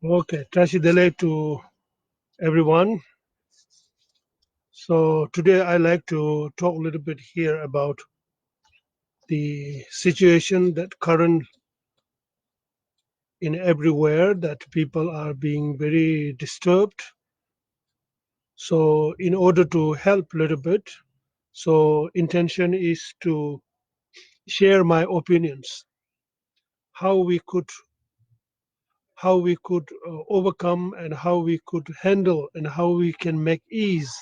Okay, Tashi Dele to everyone. So today I like to talk a little bit here about the situation that current in everywhere that people are being very disturbed. So in order to help a little bit, so intention is to share my opinions, how we could overcome and how we could handle and how we can make ease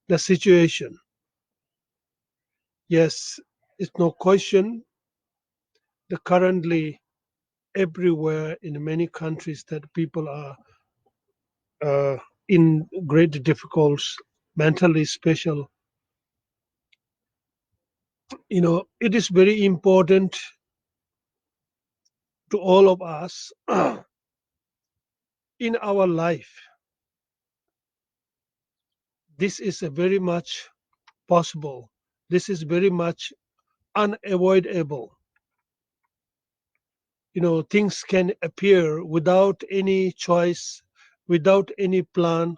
the situation. Yes, it's no question the currently everywhere in many countries that people are uh, in great difficulties, mentally special. It is very important to all of us in our life. This is a very much possible. This is very much unavoidable. Things can appear without any choice, without any plan.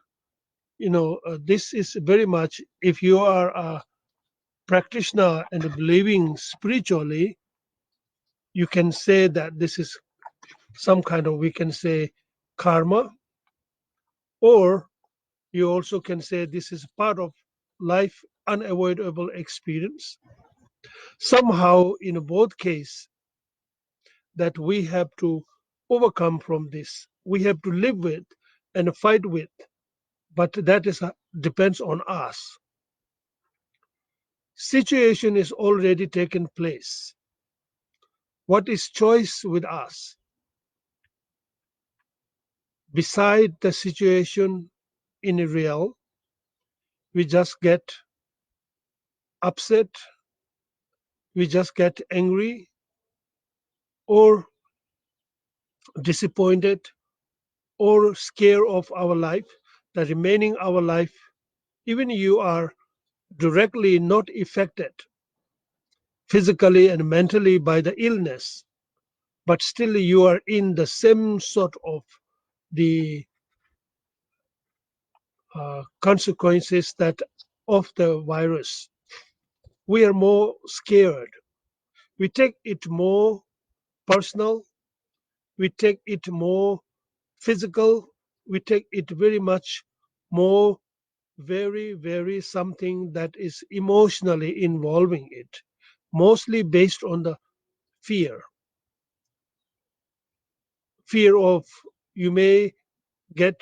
This is very much if you are a practitioner and believing spiritually, you can say that this is some kind of, we can say, karma, or you also can say this is part of life, unavoidable experience. Somehow, in both cases, that we have to overcome from this, we have to live with and fight with, but that is depends on us. Situation is already taken place. What is choice with us? Beside the situation in real, we just get upset, we just get angry or disappointed or scared of our life, the remaining our life. Even you are directly not affected physically and mentally by the illness, but still you are in the same sort of the consequences that of the virus. We are more scared. We take it more personal. We take it more physical. We take it very much more, very, very something that is emotionally involving it, mostly based on the fear. Fear of you may get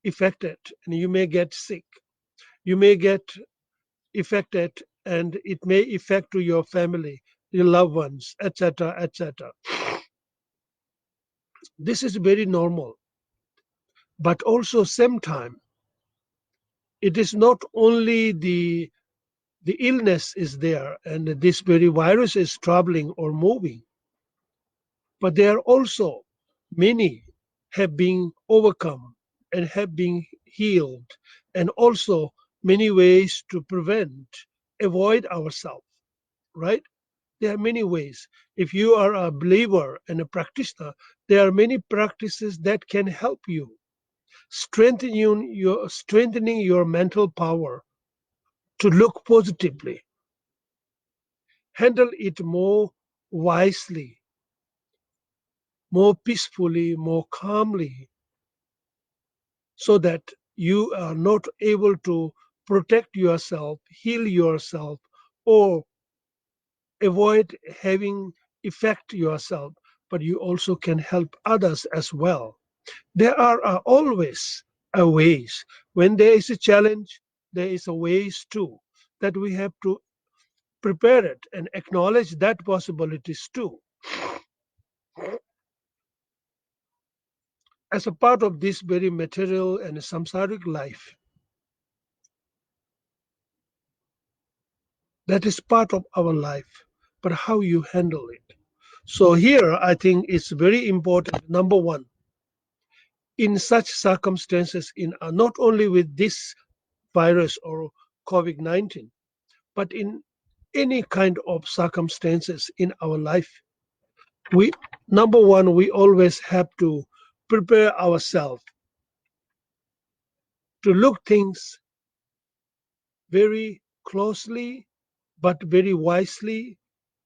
affected and you may get sick. You may get affected and it may affect to your family, your loved ones, etc., etc. This is very normal, but also same time it is not only the illness is there and this very virus is traveling or moving, but there are also many have been overcome and have been healed, and also many ways to prevent, avoid ourselves, right? There are many ways. If you are a believer and a practitioner, there are many practices that can help you strengthening your mental power to look positively, handle it more wisely, more peacefully, more calmly, so that you are not able to protect yourself, heal yourself, or avoid having effect yourself, but you also can help others as well. There are always ways. When there is a challenge, there is a ways too that we have to prepare it and acknowledge that possibilities too. As a part of this very material and samsaric life, that is part of our life, but how you handle it. So here I think it's very important. Number one, in such circumstances, in not only with this virus or COVID-19, but in any kind of circumstances in our life, we number one, we always have to prepare ourselves to look things very closely, but very wisely,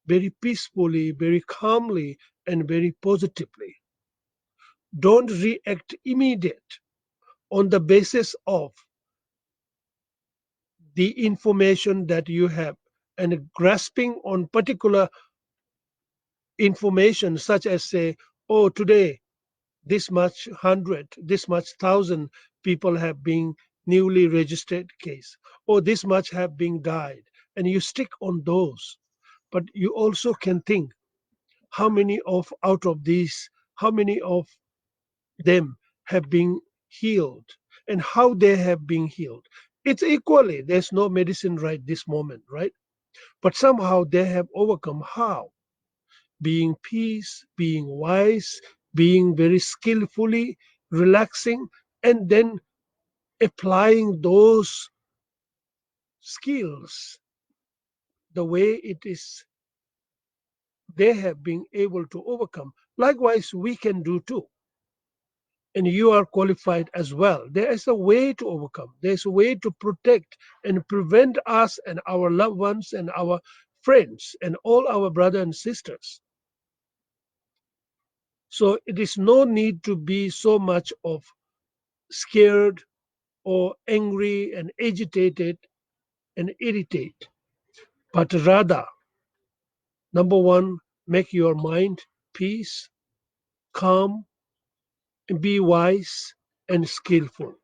very peacefully, very calmly, and very positively. Don't react immediate on the basis of the information that you have and grasping on particular information such as say, oh, today this much hundred, this much thousand people have been newly registered case, or this much have been died, and you stick on those. But you also can think how many of out of these, how many of them have been healed and how they have been healed. It's equally, there's no medicine right this moment, right? But somehow they have overcome. How? Being peace, being wise, being very skillfully relaxing, and then applying those skills the way it is they have been able to overcome. Likewise, we can do too. And you are qualified as well. There is a way to overcome, there's a way to protect and prevent us and our loved ones and our friends and all our brothers and sisters. So it is no need to be so much of scared or angry and agitated and irritate, but rather, number one, make your mind peace, calm, and be wise and skillful.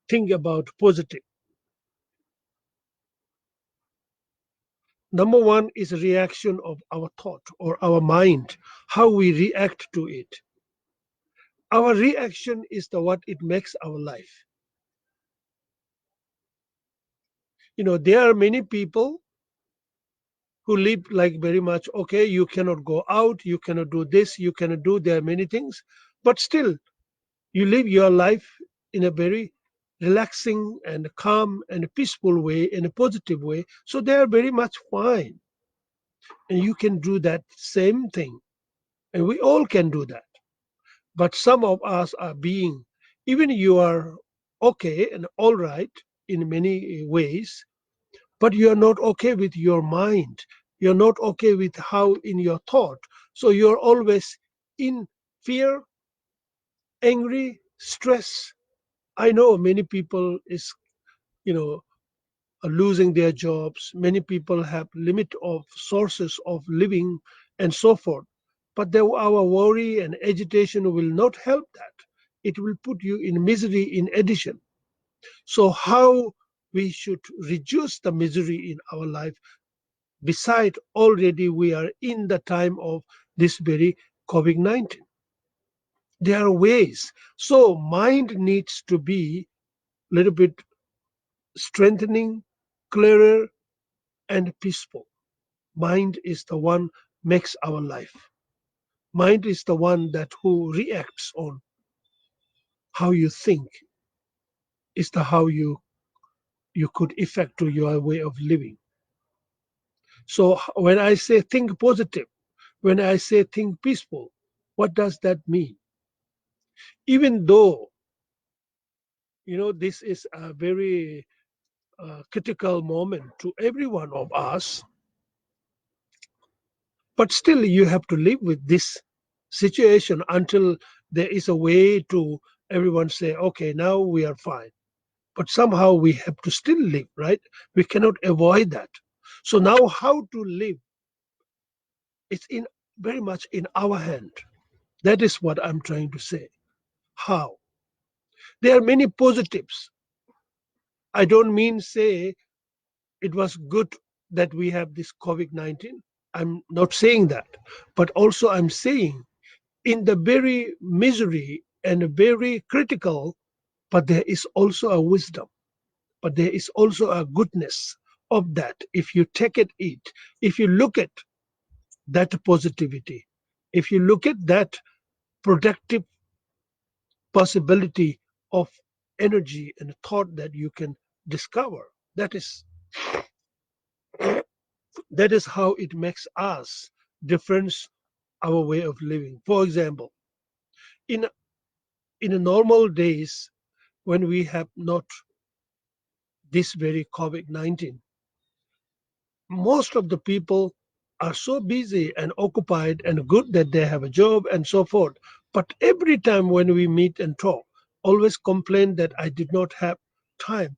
Think about positive. Number one is a reaction of our thought or our mind, how we react to it. Our reaction is the what it makes our life. There are many people who live like very much, okay, you cannot go out, you cannot do this, you cannot do, there are many things, but still you live your life in a very relaxing and calm and peaceful way, in a positive way. So they are very much fine. And you can do that same thing. And we all can do that. But some of us are being, even you are okay and all right in many ways, but you are not okay with your mind. You're not okay with how in your thought. So you're always in fear, angry, stress. I know many people is, you know, are losing their jobs. Many people have limit of sources of living and so forth. But our worry and agitation will not help that. It will put you in misery in addition. So how we should reduce the misery in our life? Beside already we are in the time of this very COVID-19. There are ways. So mind needs to be a little bit strengthening, clearer, and peaceful. Mind is the one makes our life. Mind is the one that who reacts on how you think, is the how you could affect to your way of living. So when I say think positive, when I say think peaceful, what does that mean? Even though this is a very critical moment to every one of us, but still you have to live with this situation until there is a way to everyone say, okay, now we are fine. But somehow we have to still live, right? We cannot avoid that. So now how to live, it's in very much in our hand. That is what I'm trying to say. How? There are many positives. I don't mean say it was good that we have this COVID-19. I'm not saying that. But also I'm saying in the very misery and very critical, but there is also a wisdom, but there is also a goodness of that. If you take it, if you look at that positivity, if you look at that productive possibility of energy and thought that you can discover, that is how it makes us difference our way of living. For example, in in a normal days when we have not this very COVID-19, most of the people are so busy and occupied and good that they have a job and so forth. But every time when we meet and talk, always complain that I did not have time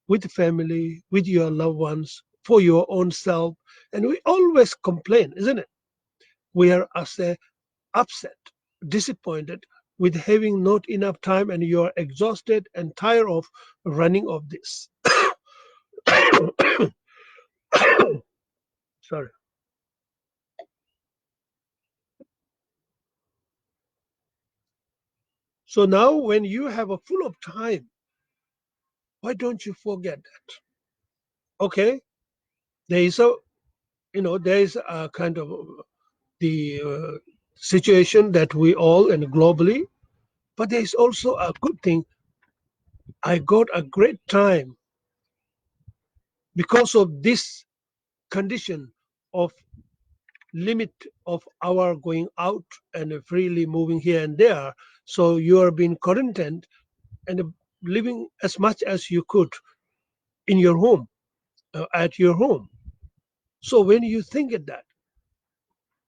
with family, with your loved ones, for your own self. And we always complain, isn't it? We are as a upset, disappointed with having not enough time, and you are exhausted and tired of running of this. Sorry. So now when you have a full of time, why don't you forget that? Okay, there is a there is a kind of the situation that we all and globally, but there is also a good thing. I got a great time because of this condition of limit of our going out and freely moving here and there. So you are being quarantined and living as much as you could in your home, at your home. So when you think at that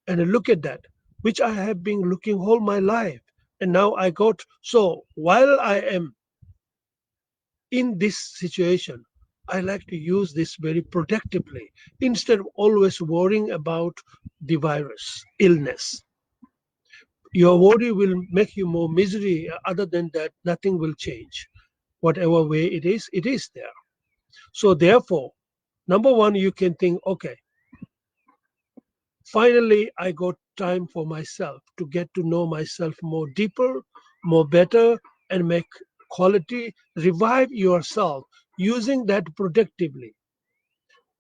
and look at that, which I have been looking all my life, and now I got so while I am in this situation, I like to use this very productively instead of always worrying about the virus, illness. Your worry will make you more misery. Other than that, nothing will change. Whatever way it is there. So therefore, number one, you can think, okay, finally I got time for myself to get to know myself more deeper, more better, and make quality, revive yourself using that productively.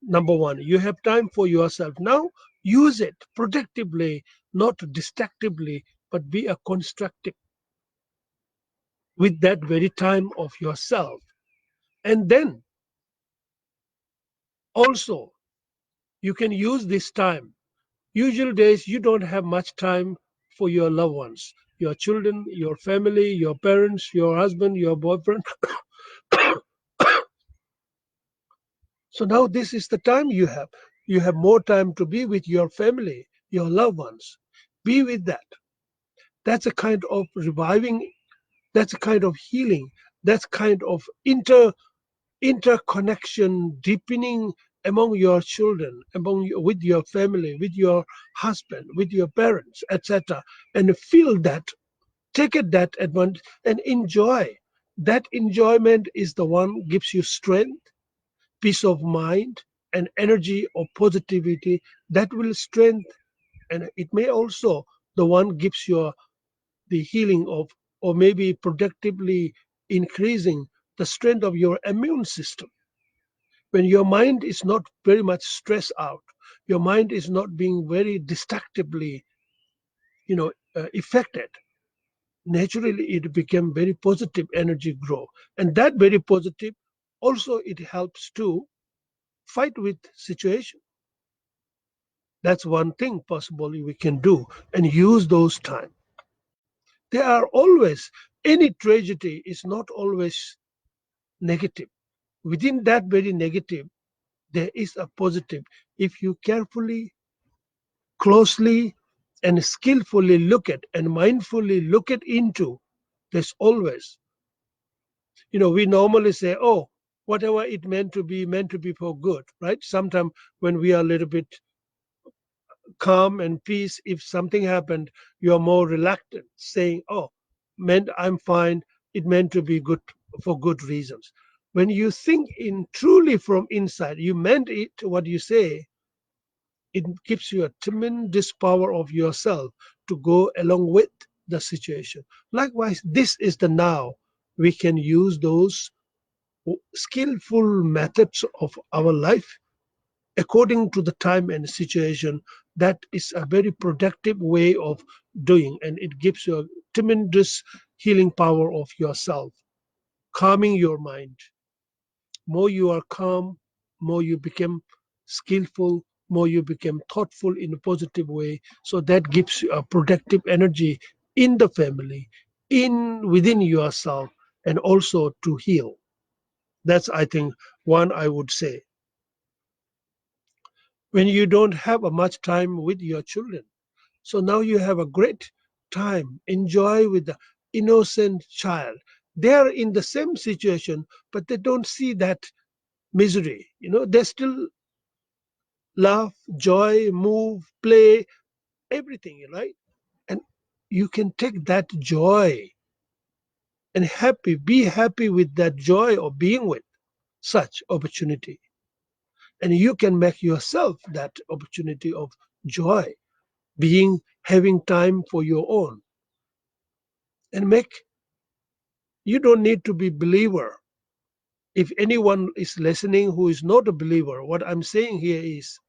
Number one, you have time for yourself. Now use it productively, not destructively, but be a constructive with that very time of yourself. And then also you can use this time. Usual days you don't have much time for your loved ones, your children, your family, your parents, your husband, your boyfriend. So now this is the time you have. You have more time to be with your family, your loved ones. Be with that. That's a kind of reviving, that's a kind of healing, that's kind of interconnection, deepening among your children, with your family, with your husband, with your parents, etc. And feel that, take it that advantage and enjoy. That enjoyment is the one gives you strength, peace of mind, and energy of positivity that will strengthen, and it may also the one gives you the healing of, or maybe productively increasing the strength of your immune system. When your mind is not very much stressed out, your mind is not being very destructively affected, naturally it became very positive energy grow, and that very positive also it helps to fight with situation. That's one thing possibly we can do and use those time. There are always, any tragedy is not always negative. Within that very negative there is a positive. If you carefully, closely, and skillfully look at and mindfully look at into, there's always, we normally say, oh, whatever it meant to be for good, right? Sometimes when we are a little bit calm and peace, if something happened, you're more reluctant, saying, oh, meant I'm fine, it meant to be good for good reasons. When you think in truly from inside, you meant it, what you say, it gives you a tremendous power of yourself to go along with the situation. Likewise, this is the now. We can use those skillful methods of our life according to the time and situation. That is a very productive way of doing, and it gives you a tremendous healing power of yourself, calming your mind. More you are calm, more you become skillful, more you become thoughtful in a positive way. So that gives you a productive energy in the family, in within yourself, and also to heal. That's, I think, one I would say. When you don't have a much time with your children, so now you have a great time, enjoy with the innocent child. They are in the same situation, but they don't see that misery. They still laugh, joy, move, play, everything, right? And you can take that joy and be happy with that joy of being with such opportunity. And you can make yourself that opportunity of joy, being having time for your own, and make. You don't need to be believer. If anyone is listening who is not a believer, what I'm saying here is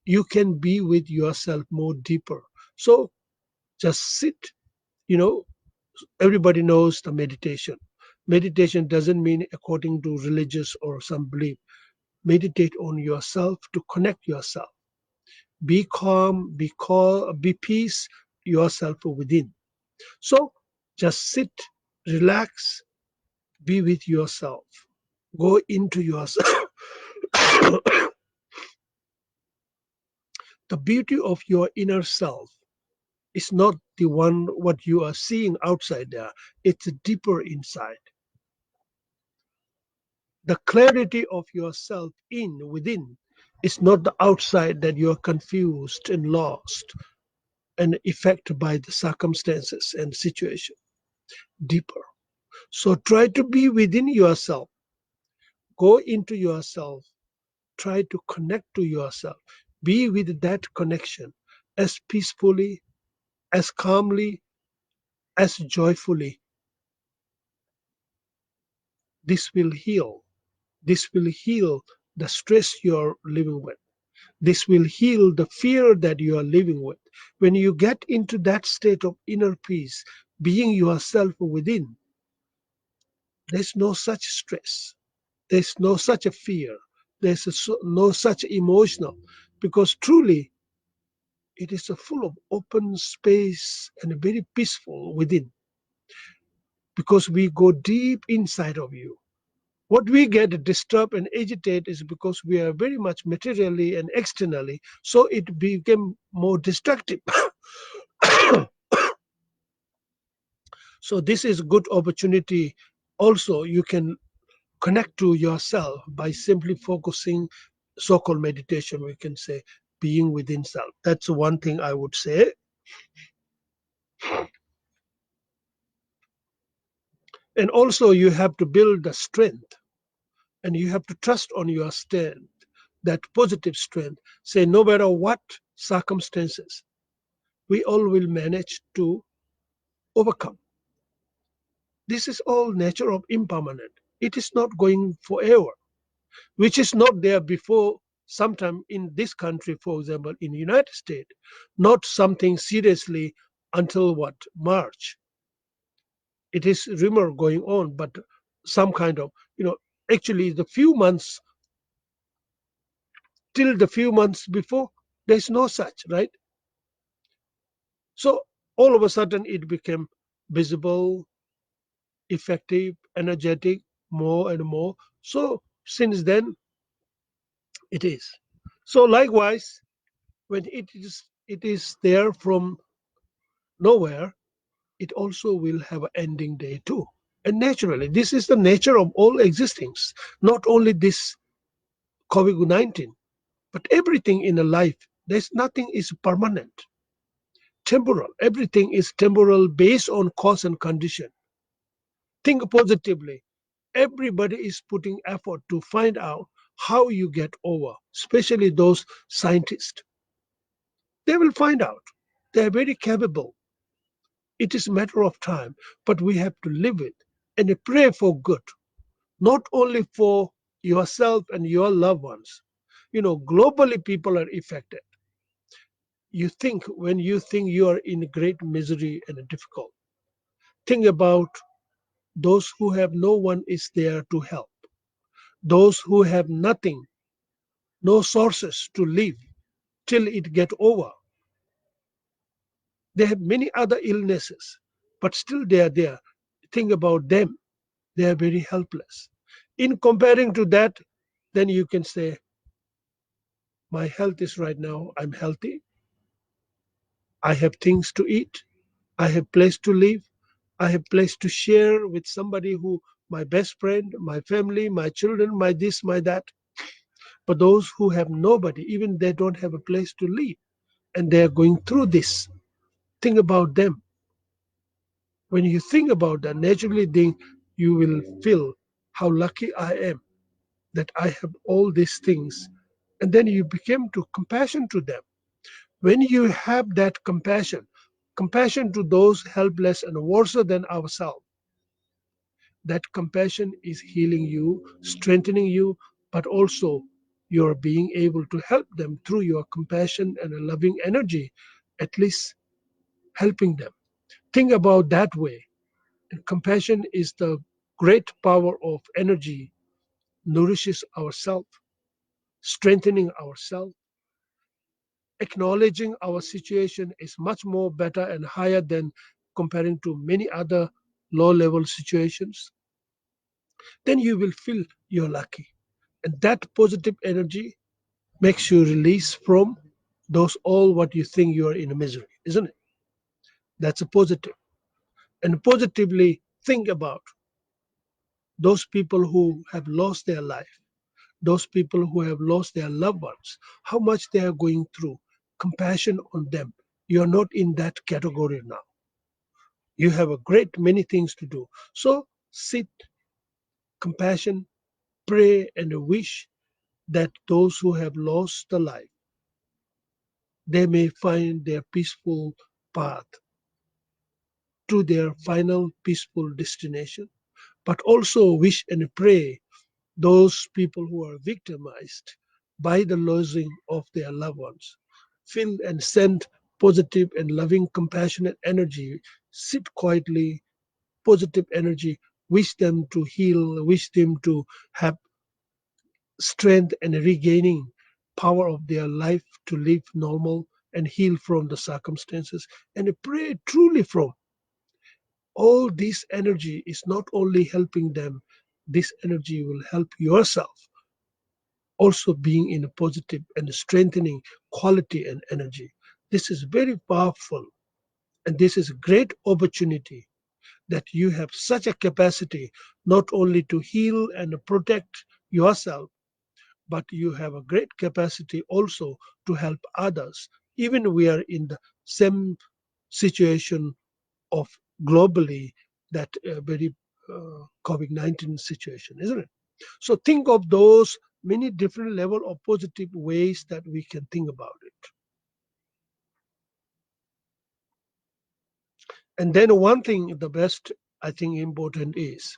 you can be with yourself more deeper. So just sit. you know Everybody knows the meditation. Meditation doesn't mean according to religious or some belief. Meditate on yourself to connect yourself. Be calm, be peace yourself within. So just sit, relax, be with yourself. Go into yourself. The beauty of your inner self is not the one what you are seeing outside there. It's deeper inside. The clarity of yourself in within is not the outside that you are confused and lost and affected by the circumstances and situation. Deeper. So try to be within yourself. Go into yourself. Try to connect to yourself. Be with that connection as peacefully, as calmly, as joyfully. This will heal. This will heal the stress you're living with. This will heal the fear that you are living with. When you get into that state of inner peace, being yourself within, there's no such stress. There's no such a fear. There's no such emotional. Because truly, it is a full of open space and very peaceful within. Because we go deep inside of you. What we get disturbed and agitated is because we are very much materially and externally, so it became more destructive. So this is good opportunity. Also, you can connect to yourself by simply focusing, so-called meditation, we can say, being within self. That's one thing I would say. And also you have to build the strength, and you have to trust on your strength, that positive strength. Say no matter what circumstances, we all will manage to overcome. This is all nature of impermanent. It is not going forever, which is not there before. Sometime in this country, for example, in United States, not something seriously until what, March. It is rumor going on, but some kind of, actually the few months, till the few months before, there's no such, right? So all of a sudden it became visible, effective, energetic, more and more. So since then it is. So likewise, when it is there from nowhere, it also will have an ending day too. And naturally, this is the nature of all existence, not only this COVID-19, but everything in a life. There's nothing is permanent, temporal. Everything is temporal based on cause and condition. Think positively. Everybody is putting effort to find out how you get over, especially those scientists. They will find out. They are very capable. It is a matter of time, but we have to live it and pray for good, not only for yourself and your loved ones. Globally, people are affected. When you think you are in great misery and difficult, think about those who have no one is there to help, those who have nothing, no sources to live till it get over. They have many other illnesses, but still they are there. Think about them. They are very helpless. In comparing to that, then you can say, my health is right now, I'm healthy, I have things to eat, I have place to live, I have place to share with somebody who, my best friend, my family, my children, my this, my that. But those who have nobody, even they don't have a place to live, and they are going through this. Think about them. When you think about that, naturally, then you will feel how lucky I am that I have all these things. And then you become to compassion to them. When you have that compassion, compassion to those helpless and worse than ourselves, that compassion is healing you, strengthening you, but also you're being able to help them through your compassion and a loving energy, at least helping them. Think about that way. And compassion is the great power of energy, nourishes ourselves, strengthening ourselves. Acknowledging our situation is much more better and higher than comparing to many other low level situations. Then you will feel you're lucky. And that positive energy makes you release from those all what you think you are in a misery, isn't it? That's a positive. And positively think about those people who have lost their life, those people who have lost their loved ones, how much they are going through. Compassion on them. You are not in that category now. You have a great many things to do. So sit, compassion, pray, and wish that those who have lost the life, they may find their peaceful path to their final peaceful destination. But also wish and pray those people who are victimized by the losing of their loved ones. Feel and send positive and loving, compassionate energy. Sit quietly, positive energy. Wish them to heal, wish them to have strength and regaining power of their life to live normal and heal from the circumstances. And pray truly from all this energy is not only helping them, this energy will help yourself also being in a positive and strengthening quality and energy. This is very powerful, and this is a great opportunity that you have such a capacity not only to heal and protect yourself, but you have a great capacity also to help others. Even we are in the same situation of globally that very COVID-19 situation, isn't it? So think of those many different level of positive ways that we can think about it. And then one thing, the best I think important is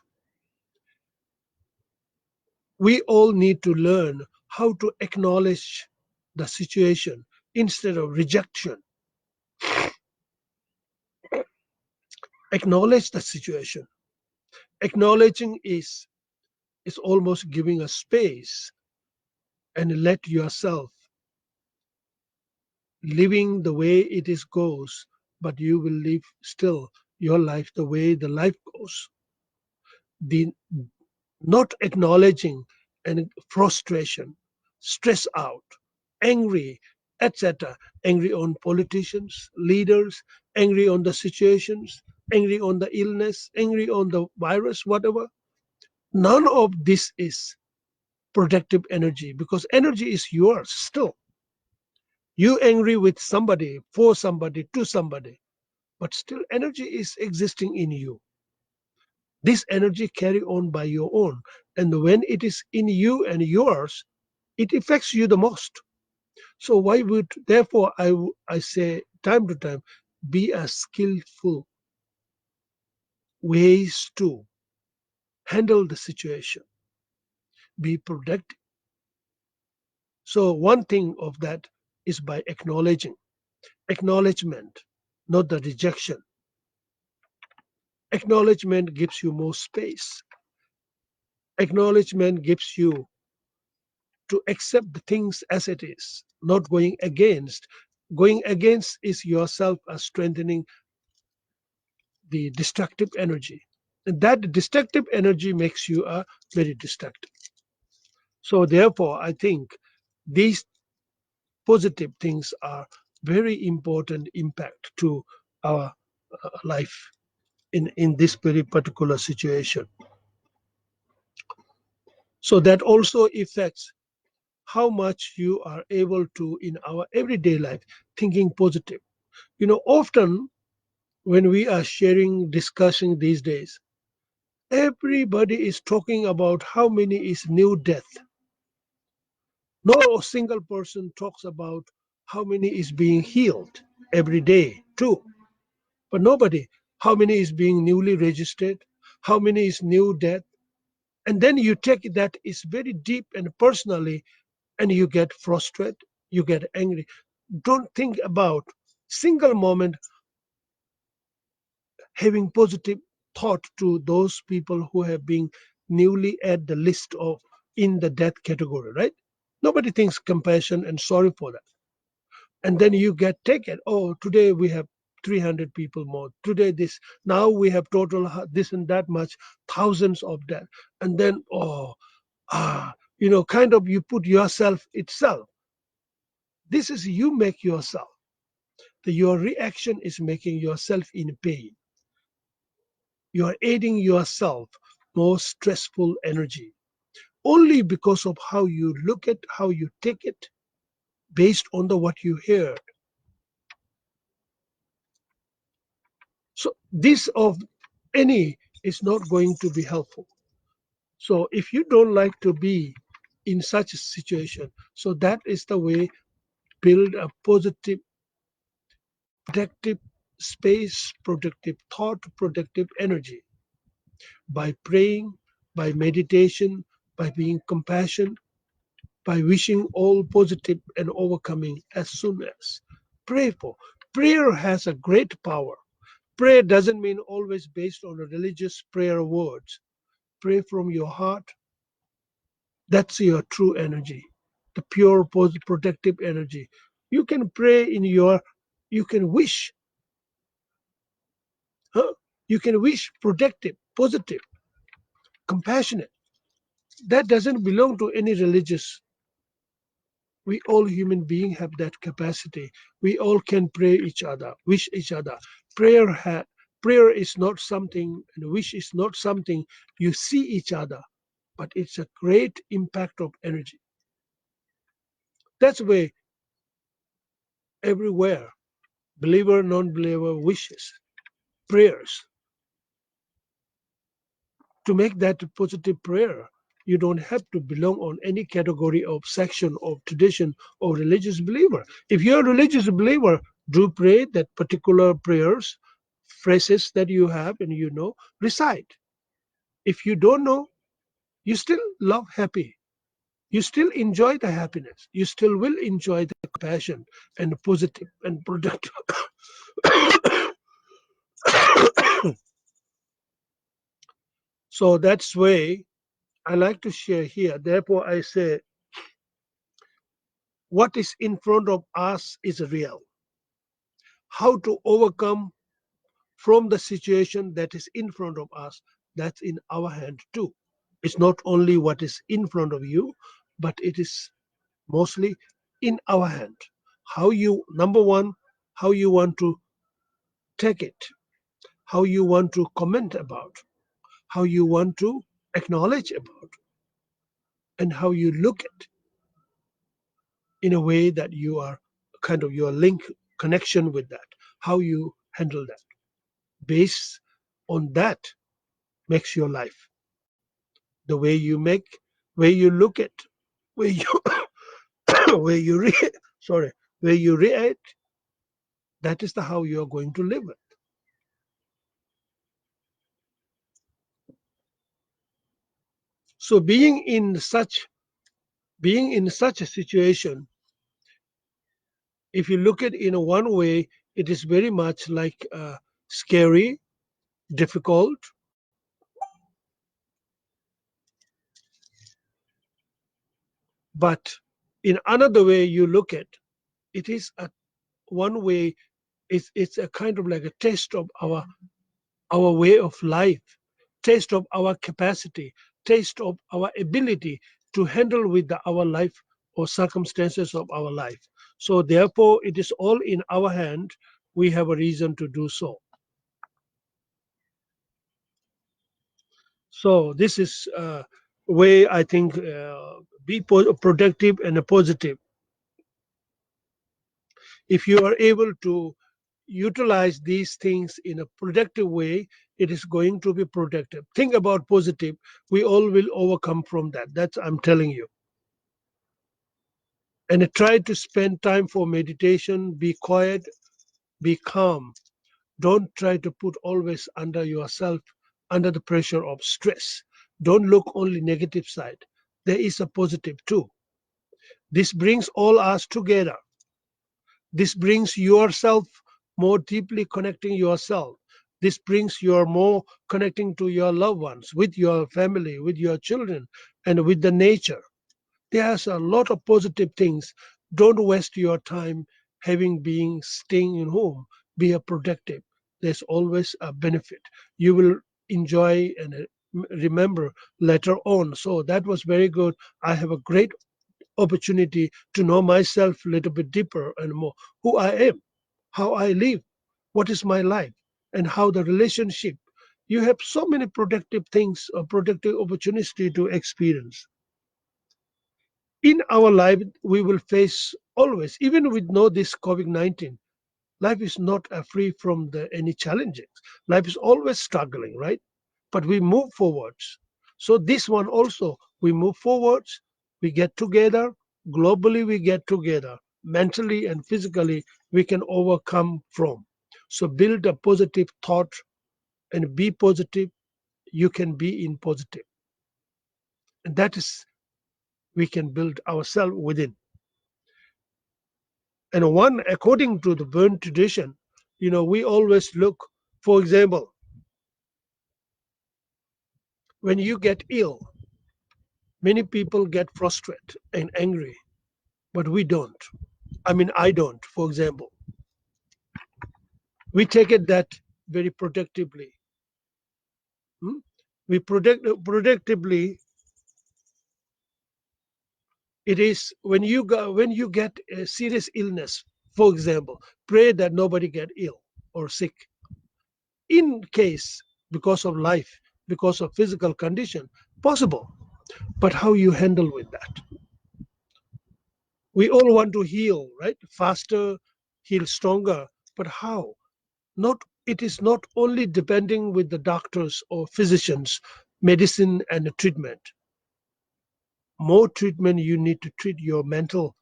we all need to learn how to acknowledge the situation instead of rejection. Acknowledge the situation. Acknowledging is almost giving a space and let yourself living the way it is goes, but you will live still your life the way the life goes. The not acknowledging and frustration, stress out, angry, etc. Angry on politicians, leaders, angry on the situations, angry on the illness, angry on the virus, whatever. None of this is productive energy because energy is yours still. You angry with somebody, for somebody, to somebody, but still energy is existing in you. This energy carry on by your own, and when it is in you and yours, it affects you the most. So why would therefore I say time to time, be a skillful ways to handle the situation, be productive. So one thing of that is by acknowledging, acknowledgement, not the rejection. Acknowledgement gives you more space. Acknowledgement gives you to accept the things as it is, not going against. Going against is yourself strengthening the destructive energy. And that destructive energy makes you very destructive. So, therefore, I think these positive things are very important impact to our life in this very particular situation. So, that also affects how much you are able to, in our everyday life, thinking positive. Often when we are sharing, discussing these days, everybody is talking about how many is new death. No single person talks about how many is being healed every day, too. But nobody, how many is being newly registered, how many is new death. And then you take that is very deep and personally, and you get frustrated, you get angry. Don't think about single moment having positive thought to those people who have been newly at the list of in the death category, right? Nobody thinks compassion and sorry for that. And then you get taken. Oh, today we have 300 people more. Today this. Now we have total this and that much, thousands of death. And then kind of you put yourself itself. This is you make yourself. Your reaction is making yourself in pain. You are aiding yourself more stressful energy only because of how you look at how you take it based on the what you heard. So this of any is not going to be helpful. So if you don't like to be in such a situation, so that is the way build a positive, protective space, productive thought, productive energy by praying, by meditation, by being compassionate, by wishing all positive and overcoming as soon as. Pray for. Prayer has a great power. Prayer doesn't mean always based on a religious prayer words. Pray from your heart. That's your true energy, the pure protective energy. You can pray in your, you can wish, huh? You can wish protective, positive, compassionate. That doesn't belong to any religious. We all human beings have that capacity. We all can pray each other, wish each other. Prayer prayer is not something, and wish is not something you see each other, but it's a great impact of energy. That's why everywhere, believer, non-believer wishes, prayers, to make that positive prayer. You don't have to belong on any category of section of tradition or religious believer. If you're a religious believer, do pray that particular prayers, phrases that you have and recite. If you don't know, you still love happy. You still enjoy the happiness. You still will enjoy the compassion and the positive and productive. So that's way I like to share here. Therefore, I say what is in front of us is real. How to overcome from the situation that is in front of us, that's in our hand too. It's not only what is in front of you, but it is mostly in our hand. How you, number one, how you want to take it, how you want to comment about, how you want to acknowledge about, and how you look at in a way that you are kind of your link connection with that, how you handle that. Based on that makes your life. The way you make, where you look at, where you where you sorry, where you react, that is the how you are going to live it. So being in such a situation, if you look at in a one way, it is very much like scary, difficult. But in another way you look at, it is a one way, it's a kind of like a taste of our way of life, taste of our capacity, taste of our ability to handle with our life or circumstances of our life. So therefore, it is all in our hand. We have a reason to do so. So this is way I think be productive and a positive. If you are able to utilize these things in a productive way, it is going to be productive. Think about positive. We all will overcome from that. That's I'm telling you. And try to spend time for meditation. Be quiet. Be calm. Don't try to put always under yourself under the pressure of stress. Don't look only negative side. There is a positive too. This brings all us together. This brings yourself more deeply connecting yourself. This brings your more connecting to your loved ones, with your family, with your children, and with the nature. There's a lot of positive things. Don't waste your time having being staying in home. Be a productive. There's always a benefit. You will enjoy and remember later on. So that was very good. I have a great opportunity to know myself a little bit deeper and more, who I am, how I live, what is my life, and how the relationship. You have so many productive things or productive opportunity to experience. In our life, we will face always, even with no this COVID-19, life is not free from any challenges. Life is always struggling, right? But we move forwards. So this one also, we move forwards, we get together, globally we get together, mentally and physically we can overcome from. So build a positive thought and be positive, you can be in positive. And that is, we can build ourselves within. And one, according to the Burn tradition, we always look, for example, when you get ill, many people get frustrated and angry, but we don't. I mean, I don't, for example. We take it that very protectively. hmm? We protectively. It is when you get a serious illness, for example, pray that nobody get ill or sick. In case because of life, because of physical condition, possible. But how you handle with that? We all want to heal, right? Faster, heal stronger. But how? Not it is not only depending with the doctors or physicians, medicine and the treatment. More treatment you need to treat your mental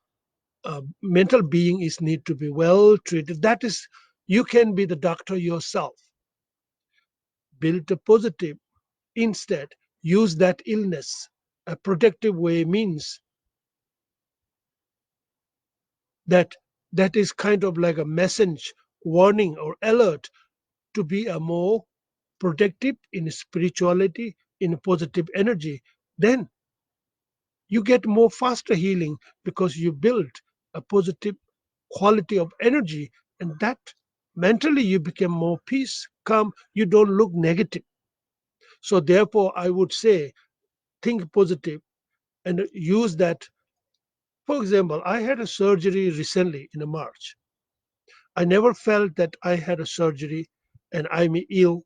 being is need to be well treated. That is, you can be the doctor yourself. Build a positive. Instead, use that illness. A protective way means that that is kind of like a message, warning or alert to be a more protective in spirituality, in positive energy. Then you get more faster healing because you build a positive quality of energy, and that mentally you become more peace, calm. You don't look negative. So therefore, I would say think positive and use that. For example, I had a surgery recently in March. I never felt that I had a surgery and I'm ill.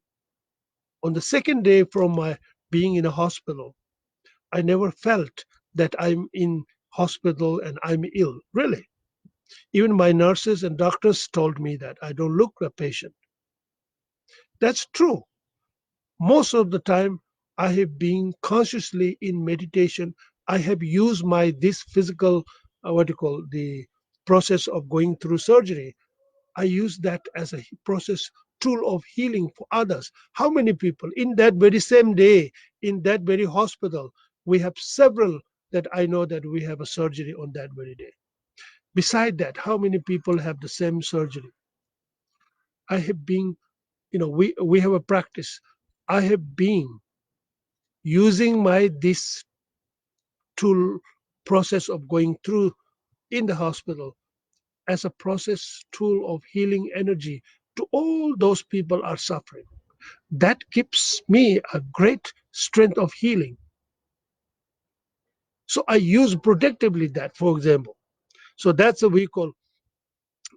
On the second day from my being in a hospital, I never felt that I'm in hospital and I'm ill. Really. Even my nurses and doctors told me that I don't look a patient. That's true. Most of the time, I have been consciously in meditation. I have used my this physical, what you call the process of going through surgery. I use that as a process tool of healing for others. How many people in that very same day, in that very hospital, we have several that I know that we have a surgery on that very day. Beside that, how many people have the same surgery? I have been, we have a practice. I have been using my this tool process of going through in the hospital as a process tool of healing energy to all those people are suffering. That gives me a great strength of healing. So I use protectively that, for example. So that's a we call,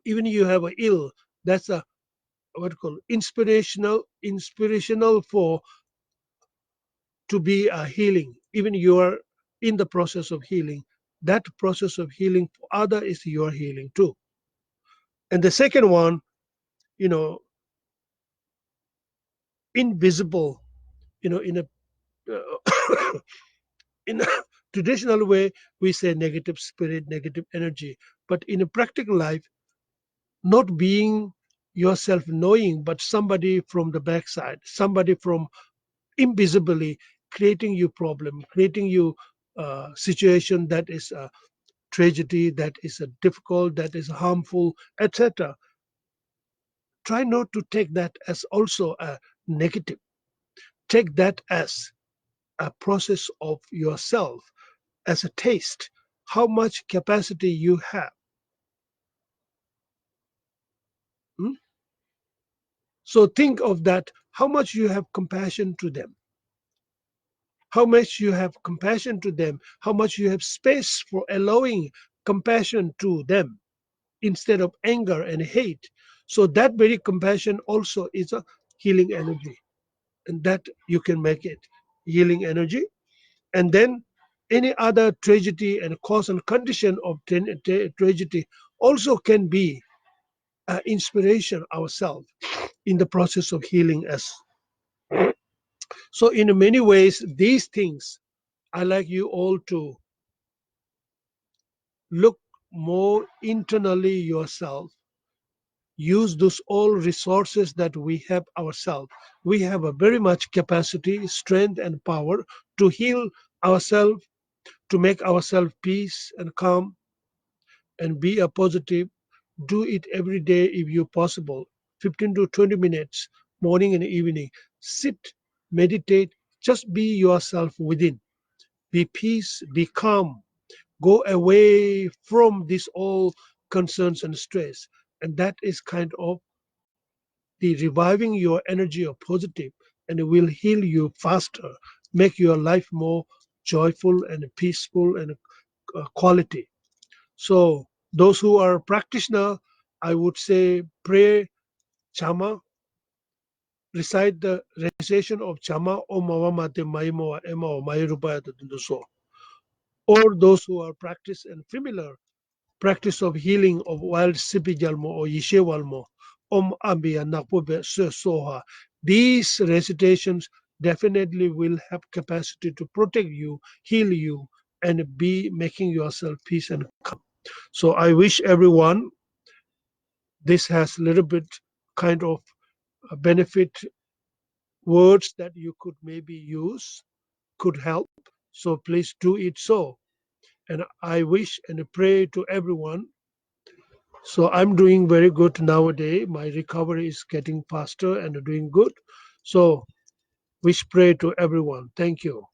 even you have a ill, that's a what we call inspirational for to be a healing. Even you are in the process of healing. That process of healing for other is your healing too. And the second one, you know, invisible, in a in a traditional way, we say negative spirit, negative energy. But in a practical life, not being yourself knowing, but somebody from the backside, somebody from invisibly creating you problem, creating you situation that is a tragedy, that is a difficult, that is harmful, etc. Try not to take that as also a negative. Take that as a process of yourself, as a taste, how much capacity you have. Hmm? So think of that, how much you have compassion to them, how much you have compassion to them, how much you have space for allowing compassion to them instead of anger and hate. So that very compassion also is a healing energy, and that you can make it healing energy. And then any other tragedy and cause and condition of tragedy also can be inspiration ourselves in the process of healing us. So in many ways, these things I like you all to look more internally yourself, use those all resources that we have ourselves. We have a very much capacity, strength, and power to heal ourselves, to make ourselves peace and calm, and be a positive. Do it every day if you possible. 15 to 20 minutes, morning and evening. Sit, meditate, just be yourself within. Be peace, be calm. Go away from this all concerns and stress. And that is kind of the reviving your energy of positive, and it will heal you faster, make your life more joyful and peaceful and quality. So those who are practitioner, I would say pray chama, recite the recitation of chama o mawamate maimo ema o mairupaya so. Or those who are practice and familiar practice of healing of wild sipijalmo or yishewalmo, ambia nakpobe soha. These recitations definitely will have capacity to protect you, heal you, and be making yourself peace and calm. So I wish everyone this has a little bit kind of benefit words that you could maybe use, could help. So please do it so. And I wish and pray to everyone. So I'm doing very good nowadays. My recovery is getting faster and doing good. So wish pray to everyone. Thank you.